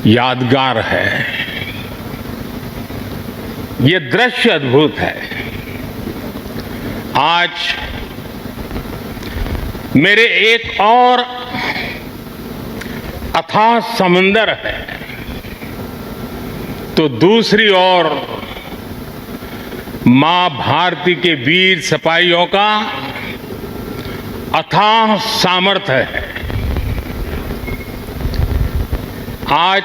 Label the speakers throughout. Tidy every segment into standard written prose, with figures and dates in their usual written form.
Speaker 1: यादगार है। ये दृश्य अद्भुत है। आज मेरे एक और अथाह समंदर है, तो दूसरी ओर मां भारती के वीर सिपाहियों का अथाह सामर्थ्य है। आज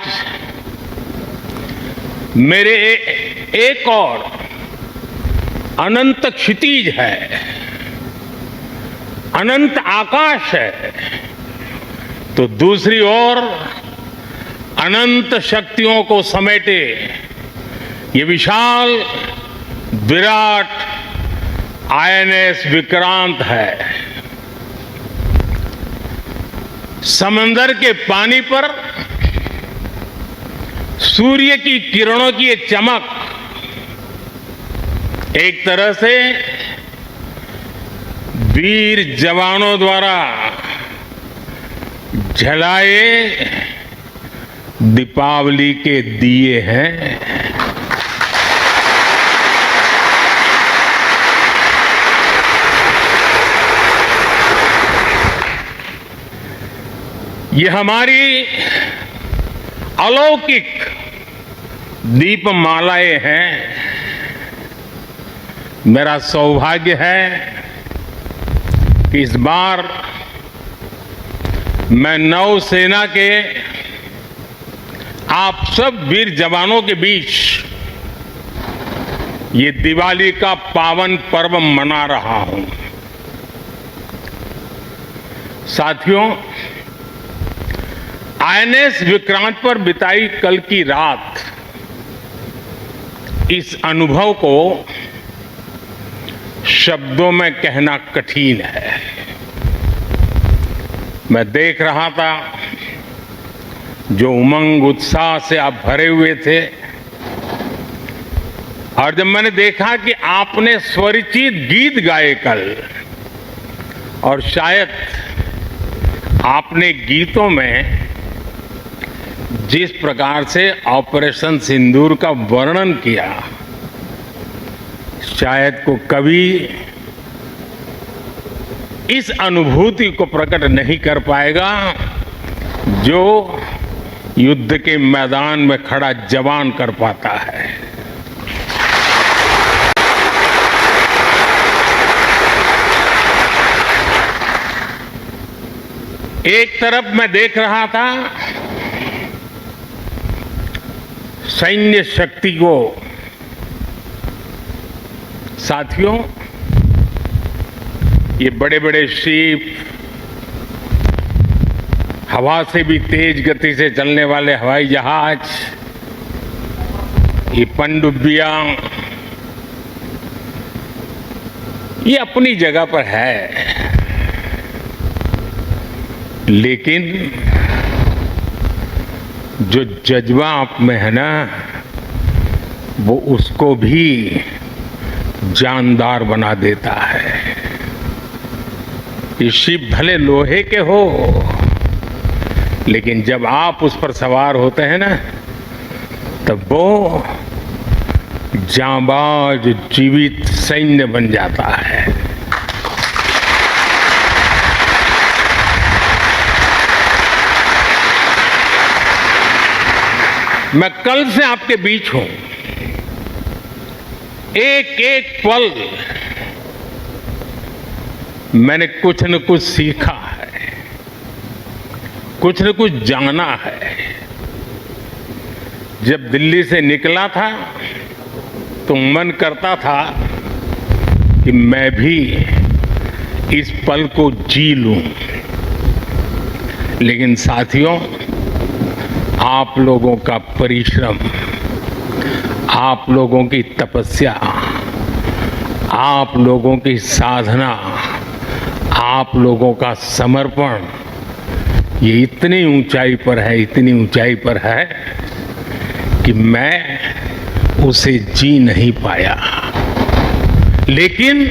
Speaker 1: मेरे एक और अनंत क्षितिज है, अनंत आकाश है, तो दूसरी ओर अनंत शक्तियों को समेटे ये विशाल विराट आईएनएस विक्रांत है। समंदर के पानी पर सूर्य की किरणों की ये चमक एक तरह से वीर जवानों द्वारा जलाए दीपावली के दिए हैं। ये हमारी अलौकिक दीपमालाएं हैं। मेरा सौभाग्य है कि इस बार मैं नौसेना के आप सब वीर जवानों के बीच ये दिवाली का पावन पर्व मना रहा हूं। साथियों, आईएनएस विक्रांत पर बिताई कल की रात इस अनुभव को शब्दों में कहना कठिन है। मैं देख रहा था जो उमंग उत्साह से आप भरे हुए थे, और जब मैंने देखा कि आपने स्वरचित गीत गाए कल, और शायद आपने गीतों में जिस प्रकार से ऑपरेशन सिंदूर का वर्णन किया, शायद को कभी इस अनुभूति को प्रकट नहीं कर पाएगा जो युद्ध के मैदान में खड़ा जवान कर पाता है। एक तरफ मैं देख रहा था सैन्य शक्ति को। साथियों, ये बड़े बड़े शिप, हवा से भी तेज गति से चलने वाले हवाई जहाज, ये पनडुब्बियां, ये अपनी जगह पर है, लेकिन जो जज्बा आप में है ना, वो उसको भी जानदार बना देता है। ये शिप भले लोहे के हो, लेकिन जब आप उस पर सवार होते हैं ना, तब वो जांबाज जीवित सैन्य बन जाता है। मैं कल से आपके बीच हूं। एक एक पल मैंने कुछ न कुछ सीखा है, कुछ न कुछ जाना है। जब दिल्ली से निकला था तो मन करता था कि मैं भी इस पल को जी लूं, लेकिन साथियों, आप लोगों का परिश्रम, आप लोगों की तपस्या, आप लोगों की साधना, आप लोगों का समर्पण, ये इतनी ऊंचाई पर है, इतनी ऊंचाई पर है कि मैं उसे जी नहीं पाया, लेकिन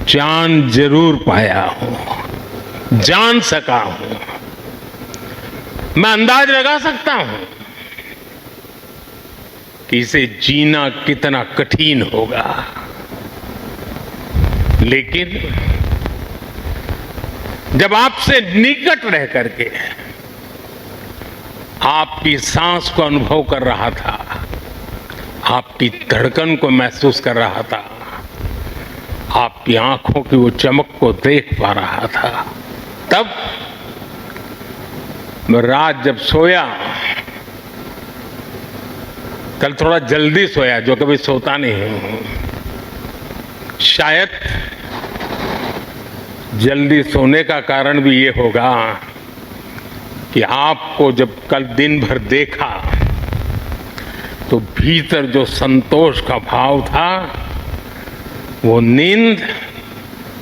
Speaker 1: जान जरूर पाया हूं, जान सका हूं। मैं अंदाज लगा सकता हूं कि इसे जीना कितना कठिन होगा, लेकिन जब आपसे निकट रह करके आपकी सांस को अनुभव कर रहा था, आपकी धड़कन को महसूस कर रहा था, आपकी आंखों की वो चमक को देख पा रहा था, तब मैं रात जब सोया, कल थोड़ा जल्दी सोया, जो कभी सोता नहीं हूं। शायद जल्दी सोने का कारण भी ये होगा कि आपको जब कल दिन भर देखा तो भीतर जो संतोष का भाव था, वो नींद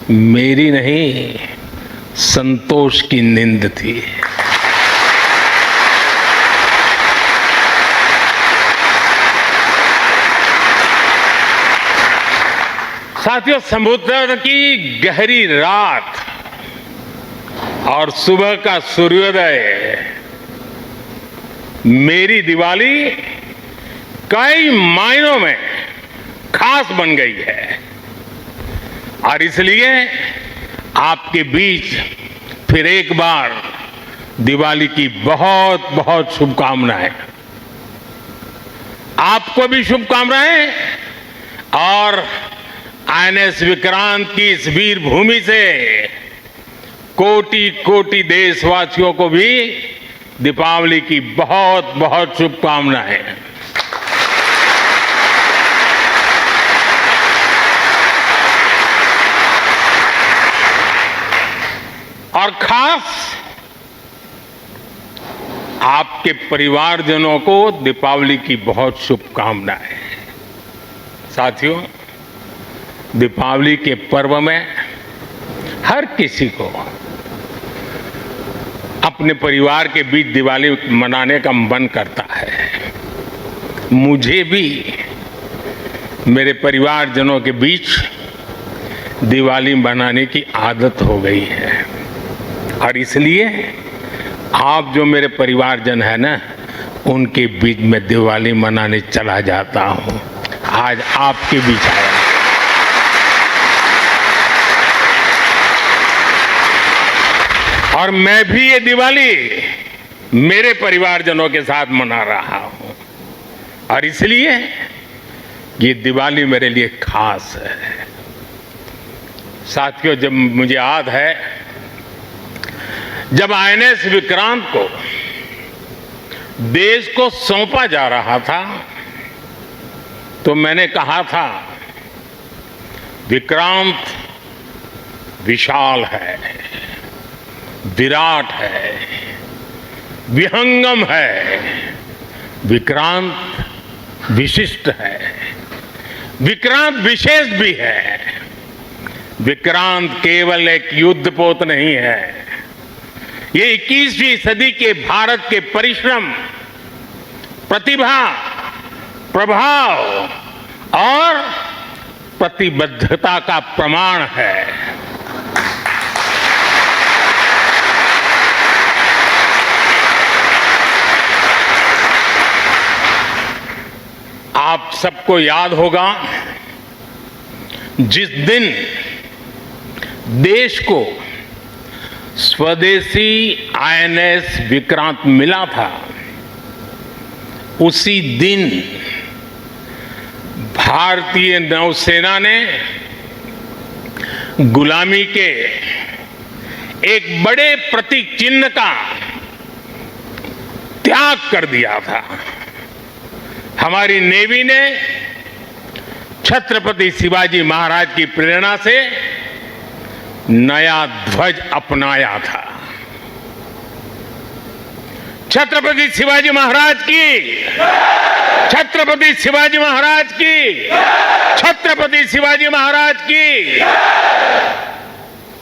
Speaker 1: मेरी नहीं, संतोष की नींद थी। साथियों, समुद्र की गहरी रात और सुबह का सूर्योदय मेरी दिवाली कई मायनों में खास बन गई है, और इसलिए आपके बीच फिर एक बार दिवाली की बहुत बहुत शुभकामनाएं। आपको भी शुभकामनाएं, और आईएनएस विक्रांत की इस वीर भूमि से कोटि कोटि देशवासियों को भी दीपावली की बहुत बहुत शुभकामनाएं। और खास आपके परिवारजनों को दीपावली की बहुत शुभकामनाएं। साथियों, दीपावली के पर्व में हर किसी को अपने परिवार के बीच दिवाली मनाने का मन करता है। मुझे भी मेरे परिवारजनों के बीच दिवाली मनाने की आदत हो गई है, और इसलिए आप जो मेरे परिवारजन है ना, उनके बीच में दिवाली मनाने चला जाता हूं। आज आपके बीच आया। और मैं भी ये दिवाली मेरे परिवारजनों के साथ मना रहा हूं, और इसलिए ये दिवाली मेरे लिए खास है। साथियों, जब मुझे याद है, जब आईएनएस विक्रांत को देश को सौंपा जा रहा था, तो मैंने कहा था, विक्रांत विशाल है, विराट है, विहंगम है, विक्रांत विशिष्ट है, विक्रांत विशेष भी है। विक्रांत केवल एक युद्धपोत नहीं है, ये 21वीं सदी के भारत के परिश्रम, प्रतिभा, प्रभाव और प्रतिबद्धता का प्रमाण है। आप सबको याद होगा, जिस दिन देश को स्वदेशी आईएनएस विक्रांत मिला था, उसी दिन भारतीय नौसेना ने गुलामी के एक बड़े प्रतीक चिन्ह का त्याग कर दिया था। हमारी नेवी ने छत्रपति शिवाजी महाराज की प्रेरणा से नया ध्वज अपनाया था। छत्रपति शिवाजी महाराज की, छत्रपति शिवाजी महाराज की, छत्रपति शिवाजी महाराज की।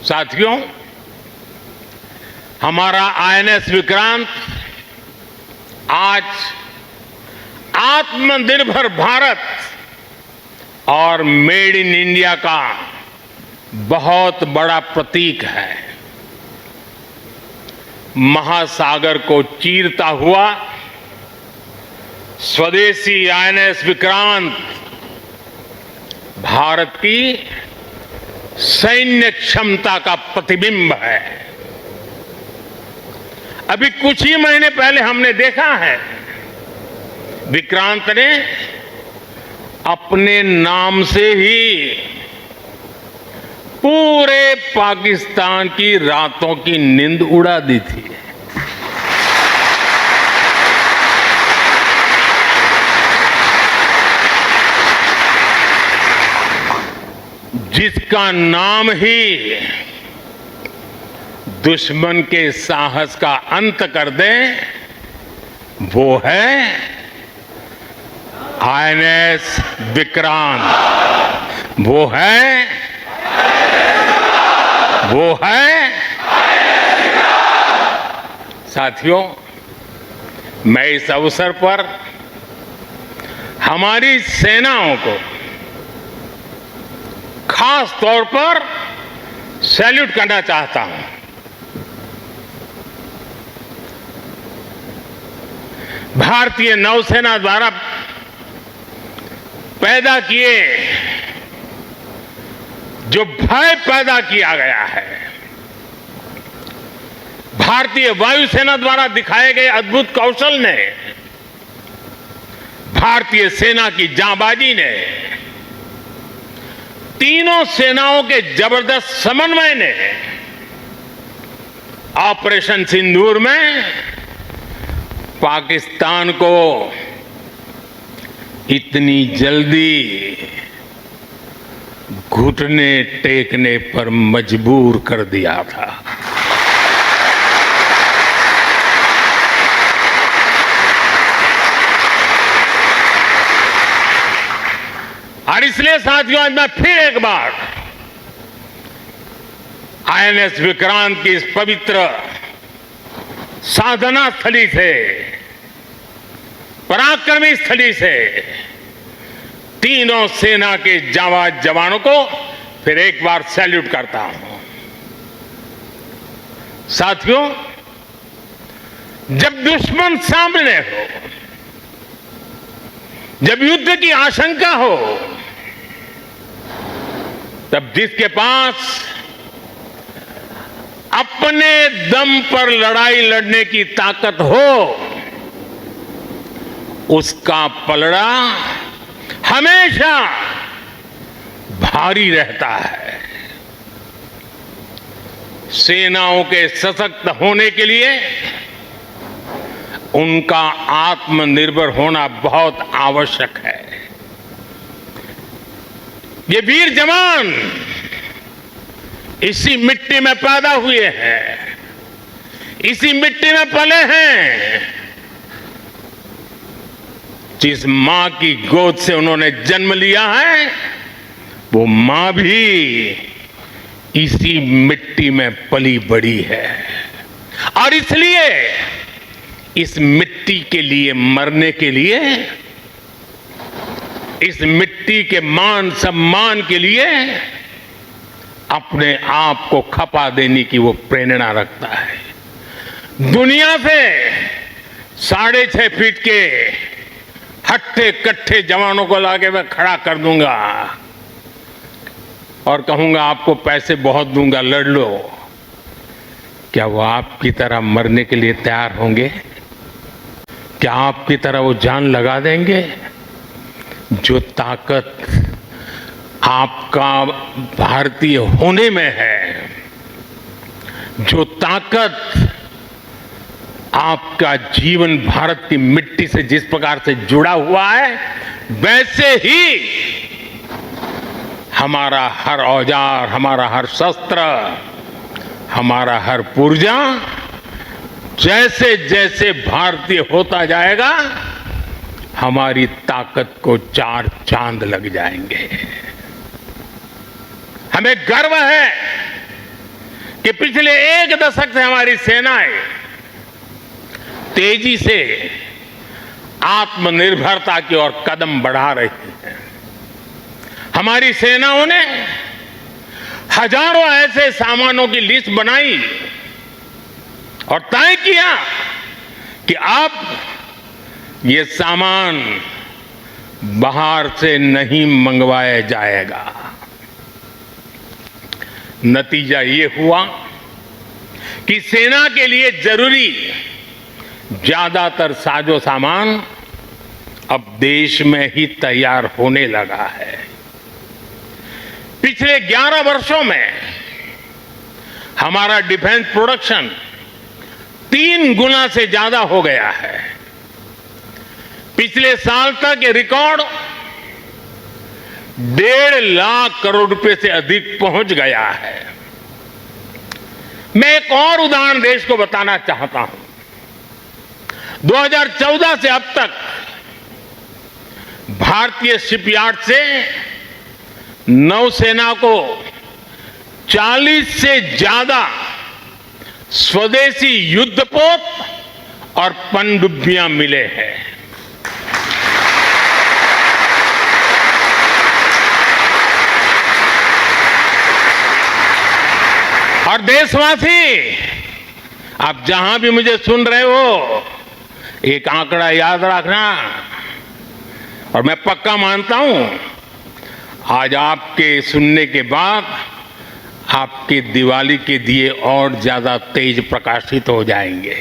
Speaker 1: साथियों, हमारा आईएनएस विक्रांत आज आत्मनिर्भर भारत और मेड इन इंडिया का बहुत बड़ा प्रतीक है। महासागर को चीरता हुआ स्वदेशी आईएनएस विक्रांत भारत की सैन्य क्षमता का प्रतिबिंब है। अभी कुछ ही महीने पहले हमने देखा है विक्रांत ने अपने नाम से ही पूरे पाकिस्तान की रातों की नींद उड़ा दी थी। जिसका नाम ही दुश्मन के साहस का अंत कर दे, वो है आईएनएस विक्रांत। वो है साथियों, मैं इस अवसर पर हमारी सेनाओं को खास तौर पर सैल्यूट करना चाहता हूं। भारतीय नौसेना द्वारा पैदा किए जो भय पैदा किया गया है, भारतीय वायुसेना द्वारा दिखाए गए अद्भुत कौशल ने, भारतीय सेना की जांबाजी ने, तीनों सेनाओं के जबरदस्त समन्वय ने ऑपरेशन सिंदूर में पाकिस्तान को इतनी जल्दी घुटने टेकने पर मजबूर कर दिया था। और इसलिए साथियों, आज मैं फिर एक बार आईएनएस विक्रांत की इस पवित्र साधना स्थली से, पराक्रमी स्थली से तीनों सेना के जांबाज जवानों को फिर एक बार सैल्यूट करता हूं। साथियों, जब दुश्मन सामने हो, जब युद्ध की आशंका हो, तब जिसके पास अपने दम पर लड़ाई लड़ने की ताकत हो, उसका पलड़ा हमेशा भारी रहता है। सेनाओं के सशक्त होने के लिए उनका आत्मनिर्भर होना बहुत आवश्यक है। ये वीर जवान इसी मिट्टी में पैदा हुए हैं, इसी मिट्टी में पले हैं। जिस मां की गोद से उन्होंने जन्म लिया है, वो मां भी इसी मिट्टी में पली बड़ी है। और इसलिए इस मिट्टी के लिए मरने के लिए, इस मिट्टी के मान सम्मान के लिए अपने आप को खपा देने की वो प्रेरणा रखता है। दुनिया से 6.5 फीट के हट्टे कट्टे जवानों को लाके मैं खड़ा कर दूंगा और कहूंगा आपको पैसे बहुत दूंगा, लड़ लो। क्या वो आपकी तरह मरने के लिए तैयार होंगे? क्या आपकी तरह वो जान लगा देंगे? जो ताकत आपका भारतीय होने में है, जो ताकत आपका जीवन भारत की मिट्टी से जिस प्रकार से जुड़ा हुआ है, वैसे ही हमारा हर औजार, हमारा हर शस्त्र, हमारा हर पुर्जा जैसे जैसे भारतीय होता जाएगा, हमारी ताकत को 4 चांद लग जाएंगे। हमें गर्व है कि पिछले 1 दशक से हमारी सेनाएं तेजी से आत्मनिर्भरता की ओर कदम बढ़ा रही हैं। हमारी सेनाओं ने हजारों ऐसे सामानों की लिस्ट बनाई और तय किया कि अब ये सामान बाहर से नहीं मंगवाया जाएगा। नतीजा ये हुआ कि सेना के लिए जरूरी ज्यादातर साजो सामान अब देश में ही तैयार होने लगा है। पिछले 11 वर्षों में हमारा डिफेंस प्रोडक्शन 3 गुना से ज्यादा हो गया है। पिछले साल तक ये रिकॉर्ड 1.5 लाख करोड़ रुपए से अधिक पहुंच गया है। मैं एक और उदाहरण देश को बताना चाहता हूं। 2014 से अब तक भारतीय शिपयार्ड से नौसेना को 40 से ज्यादा स्वदेशी युद्धपोत और पनडुब्बियां मिले हैं। और देशवासी, आप जहां भी मुझे सुन रहे हो, एक आंकड़ा याद रखना। और मैं पक्का मानता हूं आज आपके सुनने के बाद आपके दिवाली के दिए और ज्यादा तेज प्रकाशित हो जाएंगे।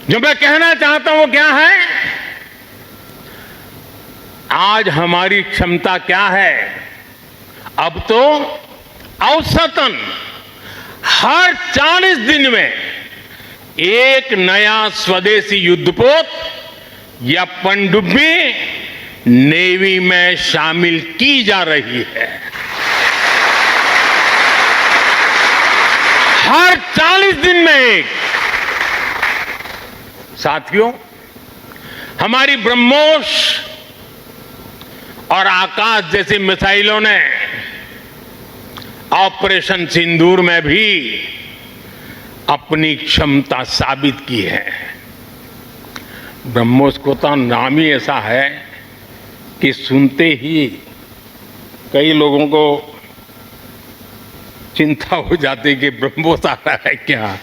Speaker 1: जो मैं कहना चाहता हूं वो क्या है? आज हमारी क्षमता क्या है? अब तो औसतन हर 40 दिन में एक नया स्वदेशी युद्धपोत या पनडुब्बी नेवी में शामिल की जा रही है। हर 40 दिन में एक। साथियों, हमारी ब्रह्मोस और आकाश जैसी मिसाइलों ने ऑपरेशन सिंदूर में भी अपनी क्षमता साबित की है। ब्रह्मोस को तो नाम ही ऐसा है कि सुनते ही कई लोगों को चिंता हो जाती कि ब्रह्मोस आ रहा है क्या।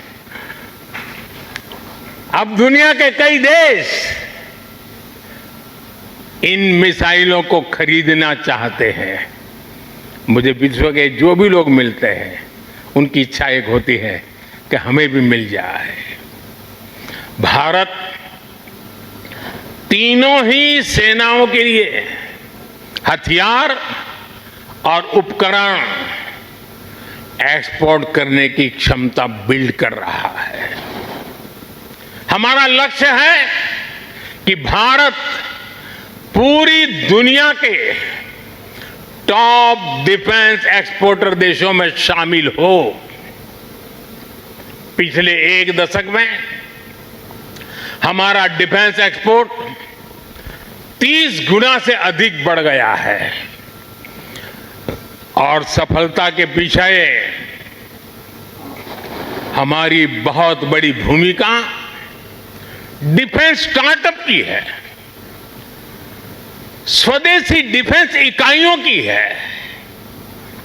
Speaker 1: अब दुनिया के कई देश इन मिसाइलों को खरीदना चाहते हैं। मुझे विश्व के जो भी लोग मिलते हैं उनकी इच्छा एक होती है कि हमें भी मिल जाए। भारत तीनों ही सेनाओं के लिए हथियार और उपकरण एक्सपोर्ट करने की क्षमता बिल्ड कर रहा है। हमारा लक्ष्य है कि भारत पूरी दुनिया के टॉप डिफेंस एक्सपोर्टर देशों में शामिल हो। पिछले 1 दशक में हमारा डिफेंस एक्सपोर्ट 30 गुना से अधिक बढ़ गया है। और सफलता के पीछे हमारी बहुत बड़ी भूमिका डिफेंस स्टार्टअप की है, स्वदेशी डिफेंस इकाइयों की है।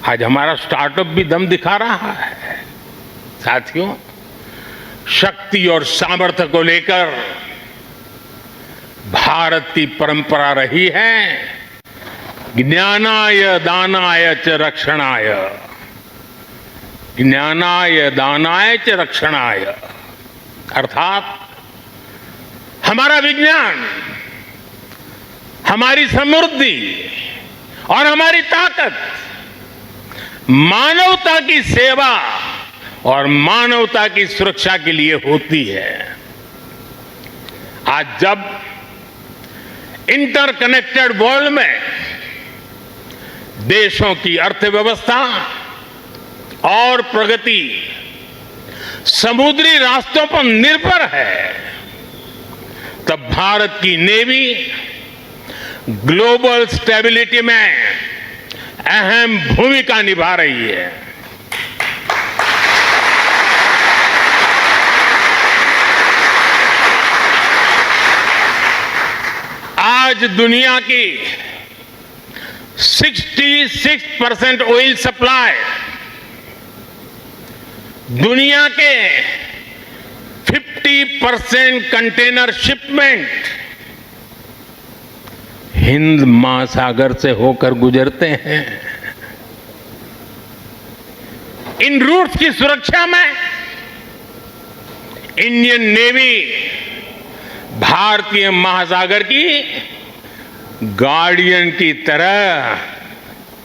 Speaker 1: आज हमारा स्टार्टअप भी दम दिखा रहा है। साथियों, शक्ति और सामर्थ्य को लेकर भारत की परंपरा रही है ज्ञानाय दानाय च रक्षणाय। ज्ञानाय दानाय च रक्षणाय अर्थात हमारा विज्ञान, हमारी समृद्धि और हमारी ताकत मानवता की सेवा और मानवता की सुरक्षा के लिए होती है। आज जब इंटरकनेक्टेड वर्ल्ड में देशों की अर्थव्यवस्था और प्रगति समुद्री रास्तों पर निर्भर है, तब भारत की नेवी ग्लोबल स्टेबिलिटी में अहम भूमिका निभा रही है। आज दुनिया की 66% ऑयल सप्लाई दुनिया के 50% कंटेनर शिपमेंट हिंद महासागर से होकर गुजरते हैं। इन रूट्स की सुरक्षा में इंडियन नेवी भारतीय महासागर की गार्डियन की तरह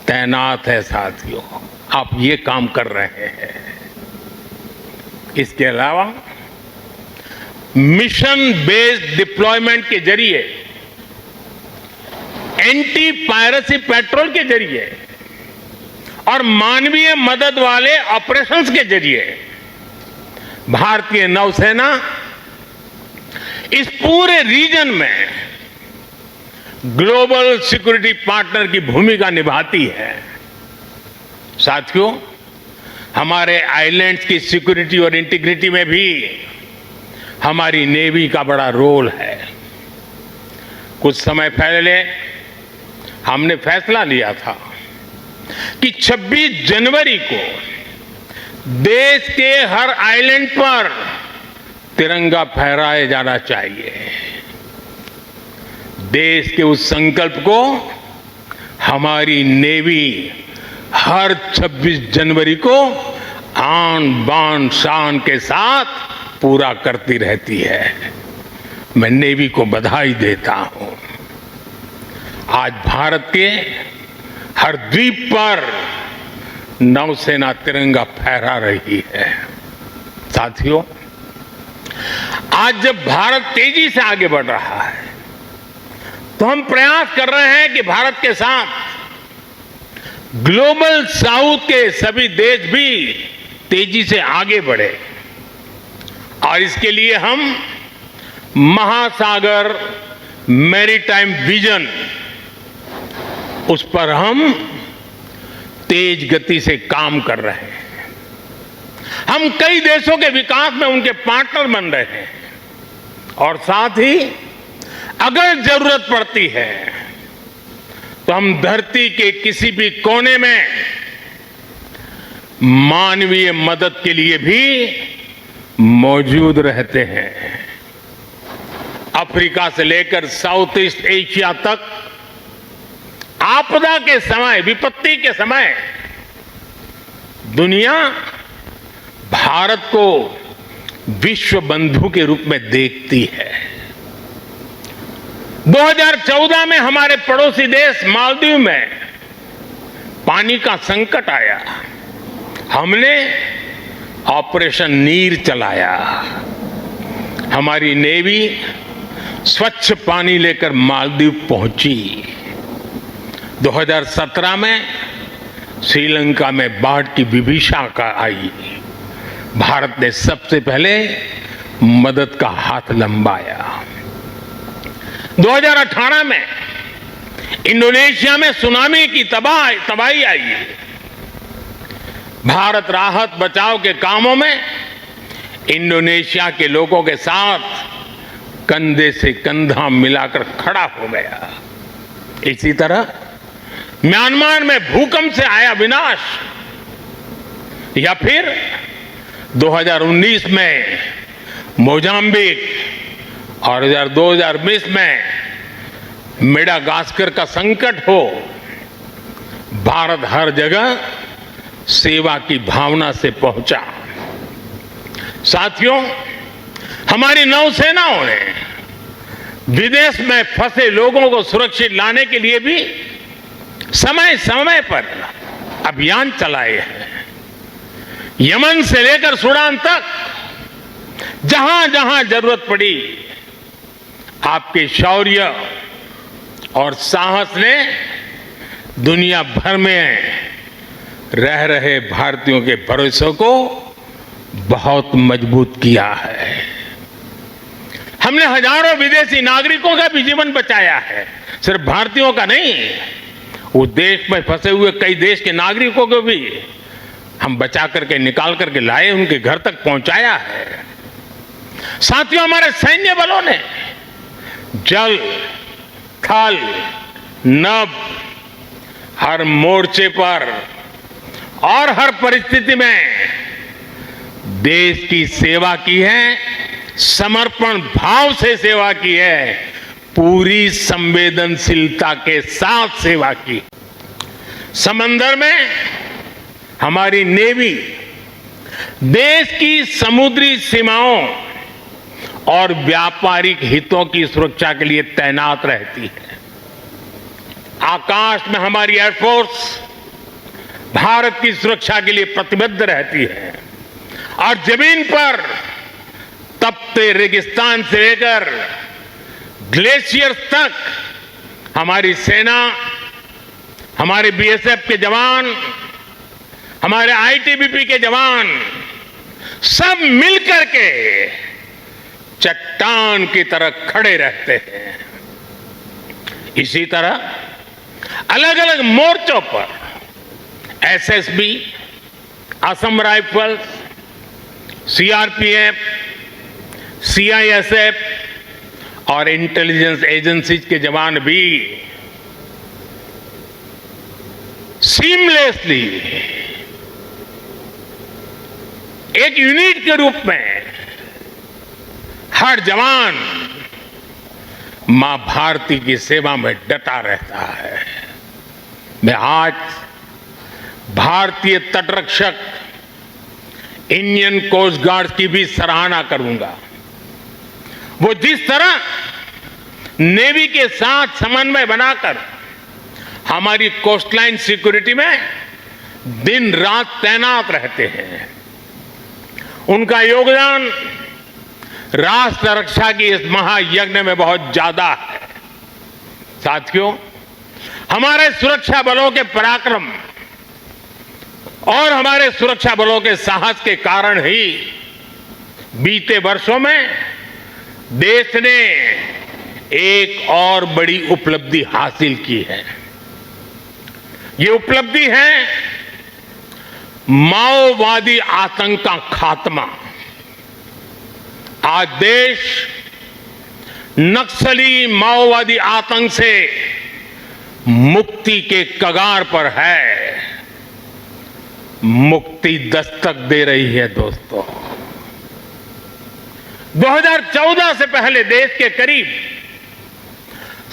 Speaker 1: तैनात है। साथियों, आप ये काम कर रहे हैं। इसके अलावा मिशन बेस्ड डिप्लॉयमेंट के जरिए, एंटी पायरेसी पेट्रोल के जरिए और मानवीय मदद वाले ऑपरेशंस के जरिए भारतीय नौसेना इस पूरे रीजन में ग्लोबल सिक्योरिटी पार्टनर की भूमिका निभाती है। साथियों, हमारे आइलैंड्स की सिक्योरिटी और इंटीग्रिटी में भी हमारी नेवी का बड़ा रोल है। कुछ समय पहले हमने फैसला लिया था कि 26 जनवरी को देश के हर आइलैंड पर तिरंगा फहराया जाना चाहिए। देश के उस संकल्प को हमारी नेवी हर 26 जनवरी को आन बान शान के साथ पूरा करती रहती है। मैं नेवी को बधाई देता हूं। आज भारत के हर द्वीप पर नौसेना तिरंगा फहरा रही है। साथियों, आज जब भारत तेजी से आगे बढ़ रहा है तो हम प्रयास कर रहे हैं कि भारत के साथ ग्लोबल साउथ के सभी देश भी तेजी से आगे बढ़े और इसके लिए हम महासागर मैरीटाइम विजन, उस पर हम तेज गति से काम कर रहे हैं। हम कई देशों के विकास में उनके पार्टनर बन रहे हैं और साथ ही अगर जरूरत पड़ती है तो हम धरती के किसी भी कोने में मानवीय मदद के लिए भी मौजूद रहते हैं। अफ्रीका से लेकर साउथ ईस्ट एशिया तक आपदा के समय, विपत्ति के समय दुनिया भारत को विश्व बंधु के रूप में देखती है। 2014 में हमारे पड़ोसी देश मालदीव में पानी का संकट आया। हमने ऑपरेशन नीर चलाया। हमारी नेवी स्वच्छ पानी लेकर मालदीव पहुंची। 2017 में श्रीलंका में बाढ़ की विभीषिका आई। भारत ने सबसे पहले मदद का हाथ लंबाया। 2018 में इंडोनेशिया में सुनामी की तबाही आई। भारत राहत बचाव के कामों में इंडोनेशिया के लोगों के साथ कंधे से कंधा मिलाकर खड़ा हो गया। इसी तरह म्यांमार में भूकंप से आया विनाश, या फिर 2019 में मोजाम्बिक और 2020 में मेडागास्कर का संकट हो, भारत हर जगह सेवा की भावना से पहुंचा। साथियों, हमारी नौसेनाओं ने विदेश में फंसे लोगों को सुरक्षित लाने के लिए भी समय समय पर अभियान चलाए हैं। यमन से लेकर सूडान तक जहां जहां जरूरत पड़ी, आपके शौर्य और साहस ने दुनिया भर में रह रहे भारतीयों के भरोसे को बहुत मजबूत किया है। हमने हजारों विदेशी नागरिकों का भी जीवन बचाया है, सिर्फ भारतीयों का नहीं, उस देश में फंसे हुए कई देश के नागरिकों को भी हम बचा करके निकाल करके लाए, उनके घर तक पहुंचाया है। साथियों, हमारे सैन्य बलों ने जल, थल, नभ, हर मोर्चे पर और हर परिस्थिति में देश की सेवा की है, समर्पण भाव से सेवा की है, पूरी संवेदनशीलता के साथ सेवा की। समंदर में हमारी नेवी देश की समुद्री सीमाओं और व्यापारिक हितों की सुरक्षा के लिए तैनात रहती है। आकाश में हमारी एयरफोर्स भारत की सुरक्षा के लिए प्रतिबद्ध रहती है और जमीन पर तपते रेगिस्तान से लेकर ग्लेशियर्स तक हमारी सेना, हमारे बीएसएफ के जवान, हमारे आईटीबीपी के जवान सब मिलकर के चट्टान की तरह खड़े रहते हैं। इसी तरह अलग अलग मोर्चों पर SSB, Assam rifles, CRPF, CISF और इंटेलिजेंस एजेंसीज के जवान भी सीमलेसली एक यूनिट के रूप में हर जवान मां भारती की सेवा में डटा रहता है। मैं आज भारतीय तटरक्षक इंडियन कोस्ट गार्ड की भी सराहना करूंगा। वो जिस तरह नेवी के साथ समन्वय बनाकर हमारी कोस्टलाइन सिक्योरिटी में दिन रात तैनात रहते हैं, उनका योगदान राष्ट्र रक्षा की इस महायज्ञ में बहुत ज्यादा है। साथियों, हमारे सुरक्षा बलों के पराक्रम और हमारे सुरक्षा बलों के साहस के कारण ही बीते वर्षों में देश ने एक और बड़ी उपलब्धि हासिल की है। ये उपलब्धि है माओवादी आतंक का खात्मा। आज देश नक्सली माओवादी आतंक से मुक्ति के कगार पर है। मुक्ति दस्तक दे रही है दोस्तों। 2014 से पहले देश के करीब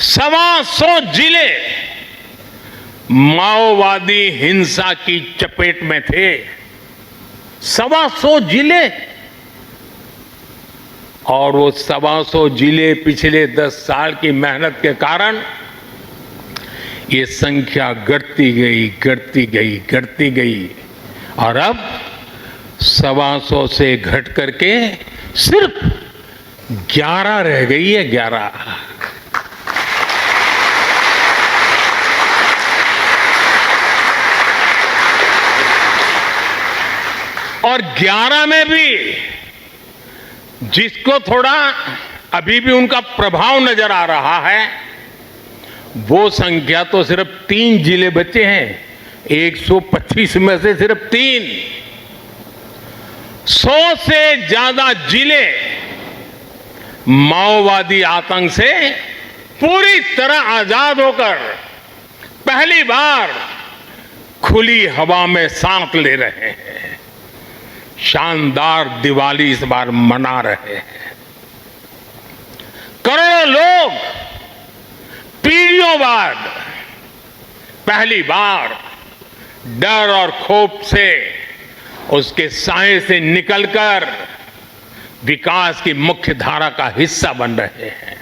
Speaker 1: 125 जिले माओवादी हिंसा की चपेट में थे। 125 जिले, और वो 125 जिले पिछले 10 साल की मेहनत के कारण ये संख्या घटती गई और अब 125 से घट करके सिर्फ 11 रह गई है। 11 और 11 में भी जिसको थोड़ा अभी भी उनका प्रभाव नजर आ रहा है, वो संख्या तो सिर्फ 3 जिले बचे हैं। 125 में से सिर्फ 3। 100 से ज्यादा जिले माओवादी आतंक से पूरी तरह आजाद होकर पहली बार खुली हवा में सांस ले रहे हैं। शानदार दिवाली इस बार मना रहे हैं। करोड़ों लोग पीढ़ियों बाद पहली बार डर और खौफ से, उसके साए से निकलकर विकास की मुख्य धारा का हिस्सा बन रहे हैं।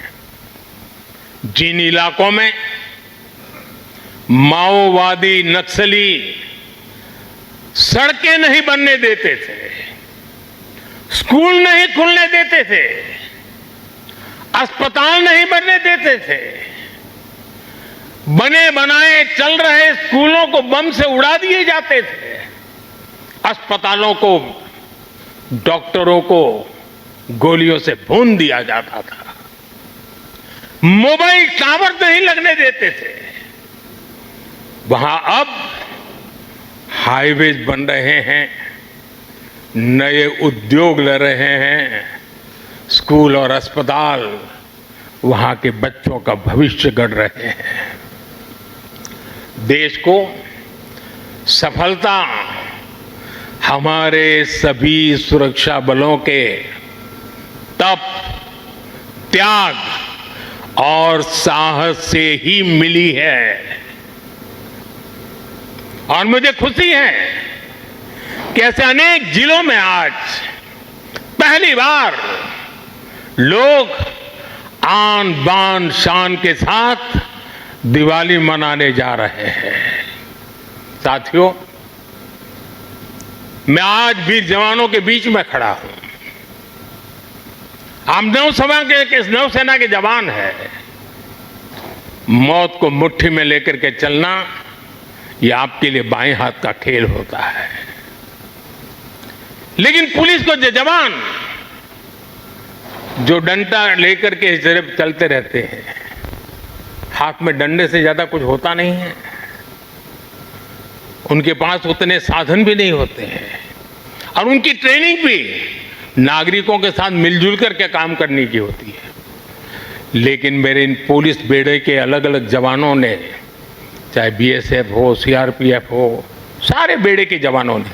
Speaker 1: जिन इलाकों में माओवादी नक्सली सड़कें नहीं बनने देते थे, स्कूल नहीं खुलने देते थे, अस्पताल नहीं बनने देते थे, बने बनाए चल रहे स्कूलों को बम से उड़ा दिए जाते थे, अस्पतालों को, डॉक्टरों को गोलियों से भून दिया जाता था, मोबाइल टावर नहीं लगने देते थे, वहां अब हाईवेज बन रहे हैं, नए उद्योग ले रहे हैं, स्कूल और अस्पताल वहां के बच्चों का भविष्य गढ़ रहे हैं। देश को सफलता हमारे सभी सुरक्षा बलों के तप, त्याग और साहस से ही मिली है। और मुझे खुशी है कि ऐसे अनेक जिलों में आज पहली बार लोग आन बान शान के साथ दिवाली मनाने जा रहे हैं। साथियों, मैं आज वीर जवानों के बीच में खड़ा हूं। हम नौसेना के जवान हैं। मौत को मुट्ठी में लेकर के चलना यह आपके लिए बाएं हाथ का खेल होता है, लेकिन पुलिस को जवान जो डंडा लेकर के सिर्फ चलते रहते हैं, हाथ में डंडे से ज्यादा कुछ होता नहीं है। उनके पास उतने साधन भी नहीं होते हैं और उनकी ट्रेनिंग भी नागरिकों के साथ मिलजुल करके काम करने की होती है। लेकिन मेरे इन पुलिस बेड़े के अलग अलग जवानों ने, चाहे बीएसएफ हो, सीआरपीएफ हो, सारे बेड़े के जवानों ने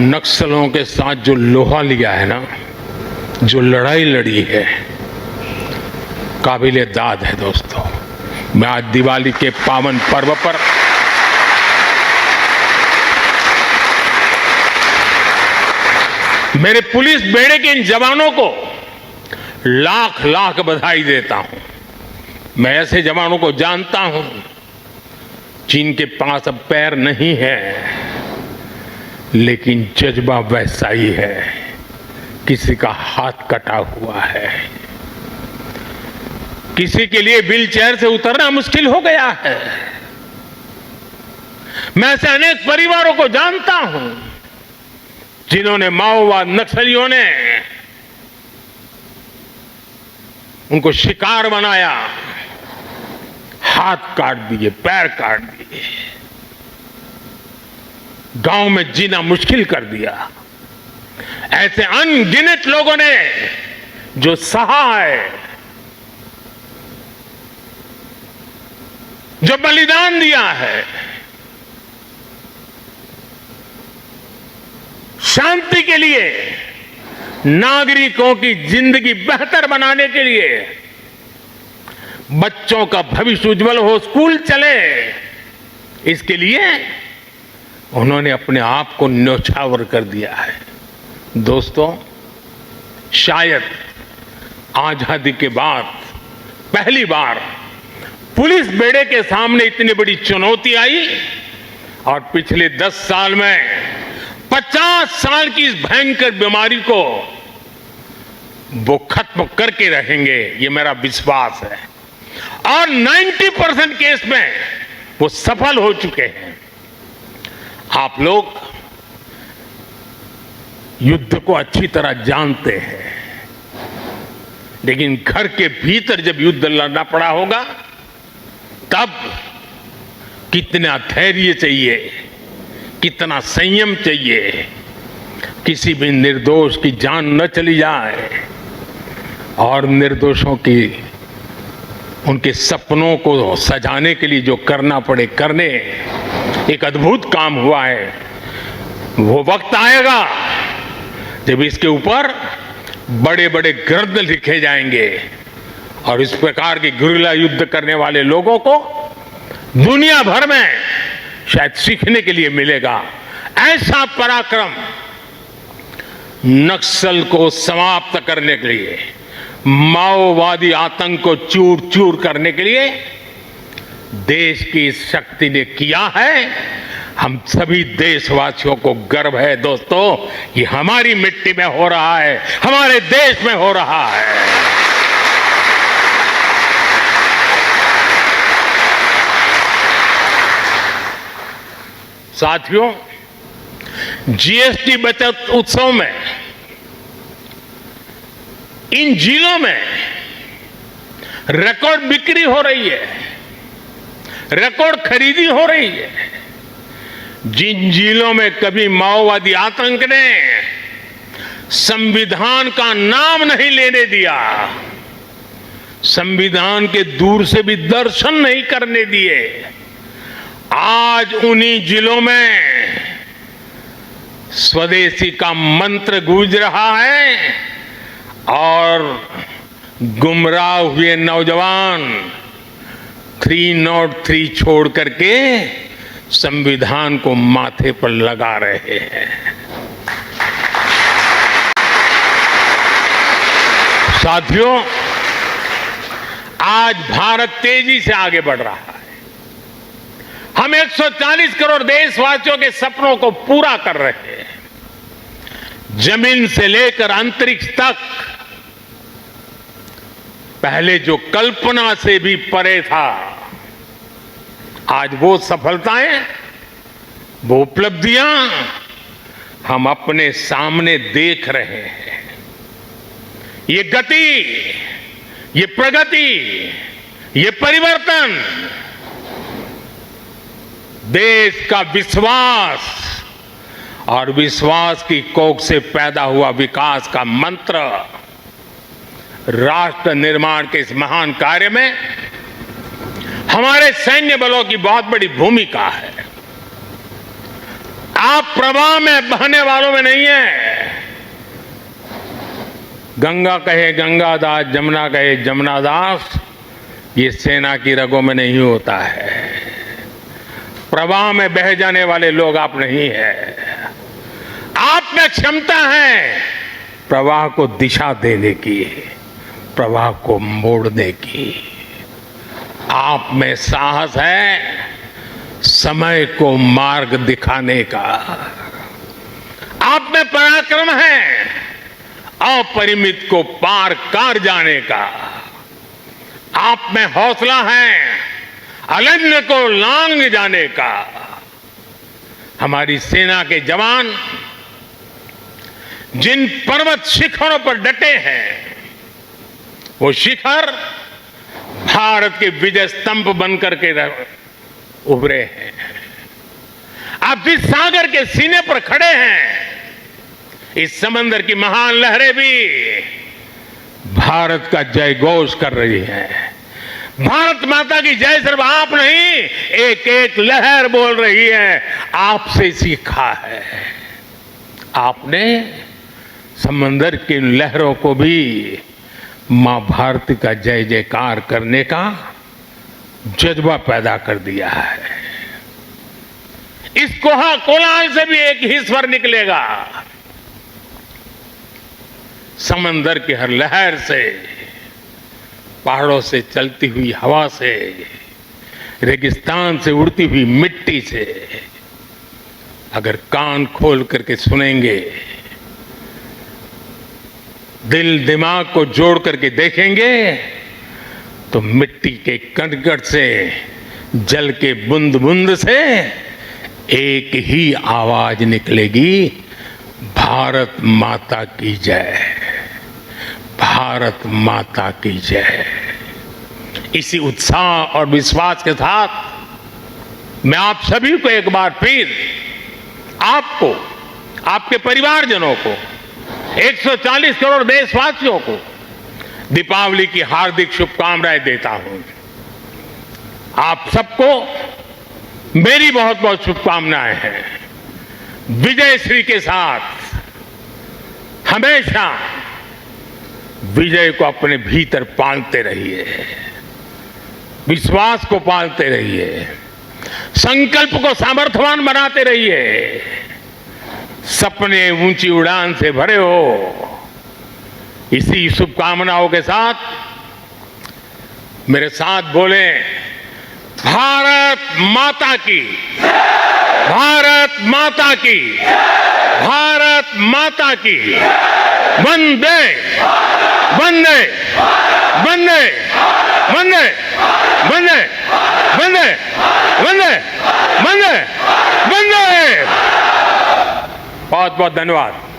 Speaker 1: नक्सलों के साथ जो लोहा लिया है ना, जो लड़ाई लड़ी है, काबिले दाद है। दोस्तों, मैं आज दिवाली के पावन पर्व पर मेरे पुलिस बेड़े के इन जवानों को लाख लाख बधाई देता हूं। मैं ऐसे जवानों को जानता हूं जिनके पास अब पैर नहीं है, लेकिन जज्बा वैसा ही है। किसी का हाथ कटा हुआ है, किसी के लिए व्हील चेयर से उतरना मुश्किल हो गया है। मैं ऐसे अनेक परिवारों को जानता हूं जिन्होंने माओवाद नक्सलियों ने उनको शिकार बनाया, हाथ काट दिए, पैर काट दिए, गांव में जीना मुश्किल कर दिया। ऐसे अनगिनत लोगों ने जो सहा है, जो बलिदान दिया है, शांति के लिए, नागरिकों की जिंदगी बेहतर बनाने के लिए, बच्चों का भविष्य उज्जवल हो, स्कूल चले, इसके लिए उन्होंने अपने आप को न्यौछावर कर दिया है। दोस्तों, शायद आजादी के बाद पहली बार पुलिस बेड़े के सामने इतनी बड़ी चुनौती आई और पिछले 10 साल में 50 साल की इस भयंकर बीमारी को वो खत्म करके रहेंगे, ये मेरा विश्वास है। और 90% केस में वो सफल हो चुके हैं। आप लोग युद्ध को अच्छी तरह जानते हैं, लेकिन घर के भीतर जब युद्ध लड़ना पड़ा होगा तब कितना धैर्य चाहिए, कितना संयम चाहिए, किसी भी निर्दोष की जान न चली जाए और निर्दोषों की उनके सपनों को सजाने के लिए जो करना पड़े करने। एक अद्भुत काम हुआ है। वो वक्त आएगा जब इसके ऊपर बड़े बड़े ग्रंथ लिखे जाएंगे और इस प्रकार के गुरिल्ला युद्ध करने वाले लोगों को दुनिया भर में शायद सीखने के लिए मिलेगा। ऐसा पराक्रम नक्सल को समाप्त करने के लिए, माओवादी आतंक को चूर चूर करने के लिए देश की इस शक्ति ने किया है। हम सभी देशवासियों को गर्व है दोस्तों, ये हमारी मिट्टी में हो रहा है, हमारे देश में हो रहा है। साथियों, जीएसटी बचत उत्सव में इन जिलों में रिकॉर्ड बिक्री हो रही है, रिकॉर्ड खरीदी हो रही है। जिन जिलों में कभी माओवादी आतंक ने संविधान का नाम नहीं लेने दिया, संविधान के दूर से भी दर्शन नहीं करने दिए, आज उन्हीं जिलों में स्वदेशी का मंत्र गूंज रहा है और गुमराह हुए नौजवान 303 छोड़ करके संविधान को माथे पर लगा रहे हैं। साथियों, आज भारत तेजी से आगे बढ़ रहा है। हम 140 करोड़ देशवासियों के सपनों को पूरा कर रहे हैं। जमीन से लेकर अंतरिक्ष तक पहले जो कल्पना से भी परे था, आज वो सफलताएं, वो उपलब्धियां हम अपने सामने देख रहे हैं। ये गति, ये प्रगति, ये परिवर्तन देश का विश्वास और विश्वास की कोख से पैदा हुआ विकास का मंत्र, राष्ट्र निर्माण के इस महान कार्य में हमारे सैन्य बलों की बहुत बड़ी भूमिका है। आप प्रवाह में बहने वालों में नहीं है। गंगा कहे गंगादास, जमुना कहे जमुनादास, ये सेना की रगों में नहीं होता है। प्रवाह में बह जाने वाले लोग आप नहीं है। आप में क्षमता है प्रवाह को दिशा देने की, प्रवाह को मोड़ने की। आप में साहस है समय को मार्ग दिखाने का। आप में पराक्रम है अपरिमित को पार कर जाने का। आप में हौसला है अनन्य को लांघ जाने का। हमारी सेना के जवान जिन पर्वत शिखरों पर डटे हैं, वो शिखर भारत के विजय स्तंभ बनकर के उभरे हैं। आप जिस सागर के सीने पर खड़े हैं, इस समंदर की महान लहरें भी भारत का जय घोष कर रही हैं। भारत माता की जय सिर्फ आप नहीं, एक एक लहर बोल रही है। आपसे सीखा है। आपने समंदर की लहरों को भी मां भारती का जय जयकार करने का जज्बा पैदा कर दिया है। इस कोलाहल से भी एक ही स्वर निकलेगा। समंदर की हर लहर से, पहाड़ों से चलती हुई हवा से, रेगिस्तान से उड़ती हुई मिट्टी से अगर कान खोल करके सुनेंगे, दिल दिमाग को जोड़ करके देखेंगे, तो मिट्टी के कण-कण से, जल के बूंद बूंद से एक ही आवाज निकलेगी, भारत माता की जय, भारत माता की जय। इसी उत्साह और विश्वास के साथ मैं आप सभी को एक बार फिर, आपको, आपके परिवारजनों को, 140 करोड़ देशवासियों को दीपावली की हार्दिक शुभकामनाएं देता हूं। आप सबको मेरी बहुत बहुत शुभकामनाएं हैं। विजय श्री के साथ हमेशा विजय को अपने भीतर पालते रहिए, विश्वास को पालते रहिए, संकल्प को सामर्थ्यवान बनाते रहिए। सपने ऊंची उड़ान से भरे हो। इसी शुभकामनाओं के साथ मेरे साथ बोले, भारत माता की, भारत माता की, भारत माता की, वंदे वंदे वंदे वंदे वंदे वंदे वंदे वंदे वंदे। बहुत बहुत धन्यवाद।